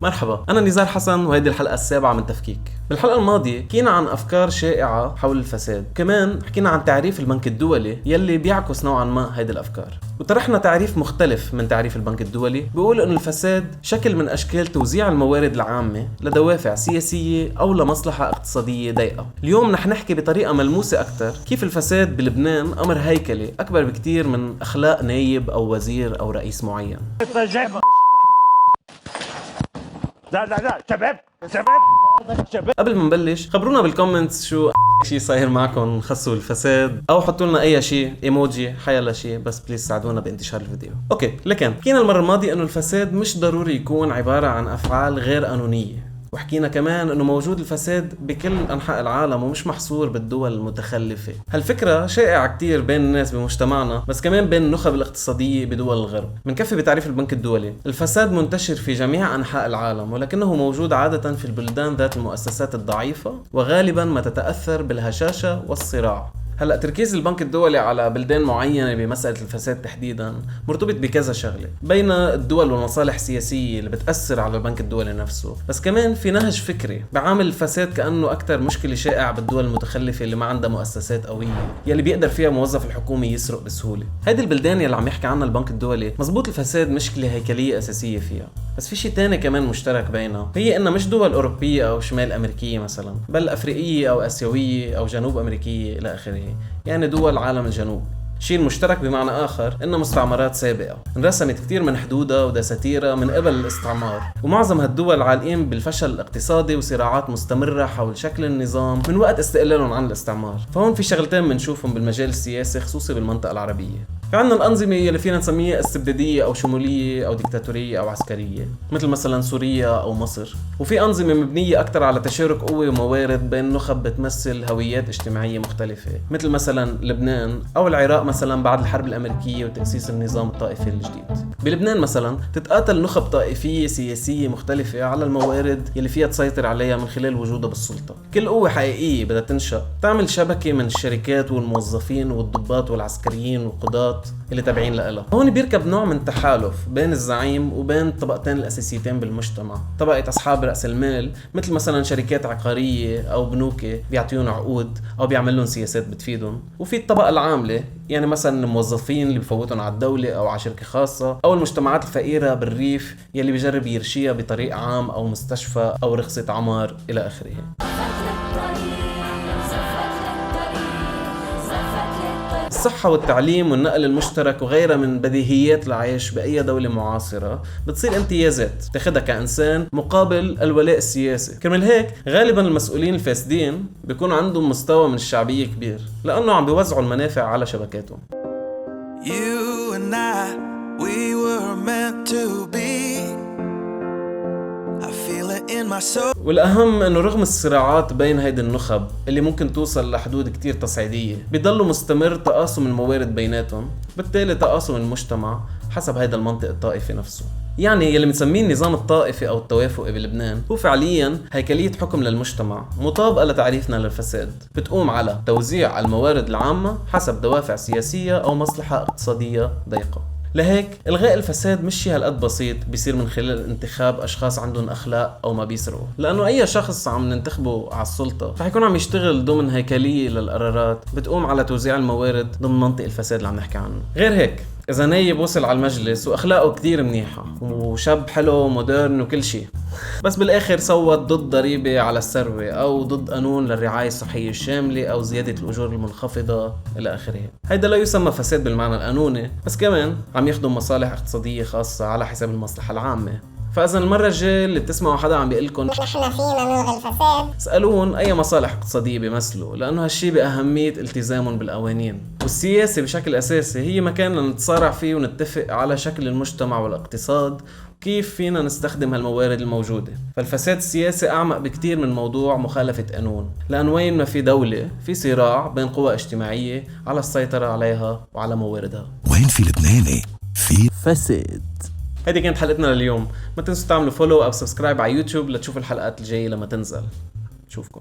مرحبا، أنا نزار حسن وهيدي الحلقة السابعة من تفكيك. بالحلقة الماضية حكينا عن أفكار شائعة حول الفساد، كمان حكينا عن تعريف البنك الدولي يلي بيعكس نوعا ما هيدي الأفكار، وطرحنا تعريف مختلف من تعريف البنك الدولي بيقول إنه الفساد شكل من أشكال توزيع الموارد العامة لدوافع سياسية أو لمصلحة اقتصادية ضيقة. اليوم رح نحكي بطريقة ملموسة أكثر كيف الفساد بلبنان أمر هيكلي أكبر بكتير من أخلاق نايب أو وزير أو رئيس معين. لا شباب قبل ما نبلش خبرونا بالكومنتس شو شيء صاير معكم خصو الفساد، او حطوا لنا اي شيء ايموجي حيلا شيء، بس بليز ساعدونا بانتشار الفيديو. اوكي، لكن حكينا المره الماضيه انه الفساد مش ضروري يكون عباره عن افعال غير قانونيه، وحكينا كمان انه موجود الفساد بكل انحاء العالم ومش محصور بالدول المتخلفه. هالفكره شائعه كتير بين الناس بمجتمعنا، بس كمان بين النخب الاقتصاديه بدول الغرب. منكفي بتعريف البنك الدولي، الفساد منتشر في جميع انحاء العالم، ولكنه موجود عاده في البلدان ذات المؤسسات الضعيفه، وغالبا ما تتاثر بالهشاشه والصراع. هلا تركيز البنك الدولي على بلدان معينه بمساله الفساد تحديدا مرتبط بكذا شغله، بين الدول والمصالح السياسيه اللي بتاثر على البنك الدولي نفسه، بس كمان في نهج فكري بعامل الفساد كانه اكثر مشكله شائعه بالدول المتخلفه اللي ما عندها مؤسسات قويه يلي بيقدر فيها موظف الحكومه يسرق بسهوله. هيدي البلدان يلي عم يحكي عنها البنك الدولي مزبوط الفساد مشكله هيكليه اساسيه فيها، بس في شيء تاني كمان مشترك بينها، هي انها مش دول اوروبيه او شمال امريكيه مثلا، بل افريقيه او اسيويه او جنوب امريكيه الى اخره، يعني دول عالم الجنوب. الشيء المشترك بمعنى آخر إنها مستعمرات سابقة انرسمت كتير من حدودها ودساتيرها من قبل الاستعمار، ومعظم هالدول عالقين بالفشل الاقتصادي وصراعات مستمرة حول شكل النظام من وقت استقلالهم عن الاستعمار. فهون في شغلتين بنشوفهم بالمجال السياسي خصوصي بالمنطقة العربية. في عندنا الأنظمة اللي فينا نسميها استبدادية أو شمولية أو ديكتاتورية أو عسكرية، مثل مثلا سوريا أو مصر، وفي أنظمة مبنية أكثر على تشارك قوة وموارد بين نخب بتمثل هويات اجتماعية مختلفة، مثل مثلا لبنان أو العراق مثلا بعد الحرب الأمريكية وتأسيس النظام الطائفي الجديد. بلبنان مثلا تتقاتل نخب طائفية سياسية مختلفة على الموارد يلي فيها تسيطر عليها من خلال وجودها بالسلطة. كل قوة حقيقية بدها تنشأ تعمل شبكة من الشركات والموظفين والضباط والعسكريين والقضاة اللي تابعين لها. هون بيركب نوع من تحالف بين الزعيم وبين الطبقتين الأساسيتين بالمجتمع، طبقة أصحاب رأس المال مثل مثلا شركات عقارية أو بنوك بيعطيون عقود أو بيعملون سياسات بتفيدهم، وفي الطبقة العاملة يعني مثلا الموظفين اللي بفوتون على الدولة أو على شركة خاصة، أو المجتمعات الفقيرة بالريف يلي بيجرب يرشيها بطريق عام أو مستشفى أو رخصة عمار إلى آخره. الصحة والتعليم والنقل المشترك وغيرها من بديهيات العيش بأي دولة معاصرة بتصير امتيازات تاخدها كإنسان مقابل الولاء السياسي. كرمال هيك غالبا المسؤولين الفاسدين بيكون عندهم مستوى من الشعبية كبير لأنه عم بيوزعوا المنافع على شبكاتهم. You and I, we were meant to be. والأهم أنه رغم الصراعات بين هيدي النخب اللي ممكن توصل لحدود كتير تصعيدية، بيضلوا مستمر تقاسم الموارد بيناتهم، بالتالي تقاسم المجتمع حسب هيدا المنطق الطائفي نفسه. يعني يلي بنسميه النظام الطائفي أو التوافقي بلبنان هو فعليا هيكلية حكم للمجتمع مطابقة لتعريفنا للفساد، بتقوم على توزيع الموارد العامة حسب دوافع سياسية أو مصلحة اقتصادية ضيقة. لهيك الغاء الفساد مش شيء هالقد بسيط بيصير من خلال انتخاب اشخاص عندهم اخلاق او ما بيسرقوا، لانه اي شخص عم ننتخبه على السلطه رح يكون عم يشتغل ضمن هيكليه للقرارات بتقوم على توزيع الموارد ضمن منطق الفساد اللي عم نحكي عنه. غير هيك اذا نايب وصل على المجلس واخلاقه كتير منيحه وشاب حلو ومودرن وكل شيء، بس بالاخر صوت ضد ضريبه على الثروه او ضد قانون للرعايه الصحيه الشامله او زياده الاجور المنخفضه الى اخره، هيدا لا يسمى فساد بالمعنى القانوني، بس كمان عم يخدم مصالح اقتصاديه خاصه على حساب المصلحه العامه. فاذا المره الجايه اللي بتسمعوا حدا عم بيقول لكم نحن فينا نلغي الفساد، اسالون اي مصالح اقتصاديه بيمثلوا، لانه هالشي باهميه التزامهم بالقوانين. والسياسه بشكل اساسي هي مكان لنتصارع فيه ونتفق على شكل المجتمع والاقتصاد وكيف فينا نستخدم هالموارد الموجوده. فالفساد السياسي اعمق بكتير من موضوع مخالفه قانون، لان وين ما في دوله في صراع بين قوى اجتماعيه على السيطره عليها وعلى مواردها. وين في لبناني في فساد. هذه كانت حلقتنا لليوم، ما تنسوا تعملوا فولو او سبسكرايب على يوتيوب لتشوفوا الحلقات الجايه لما تنزل. نشوفكم.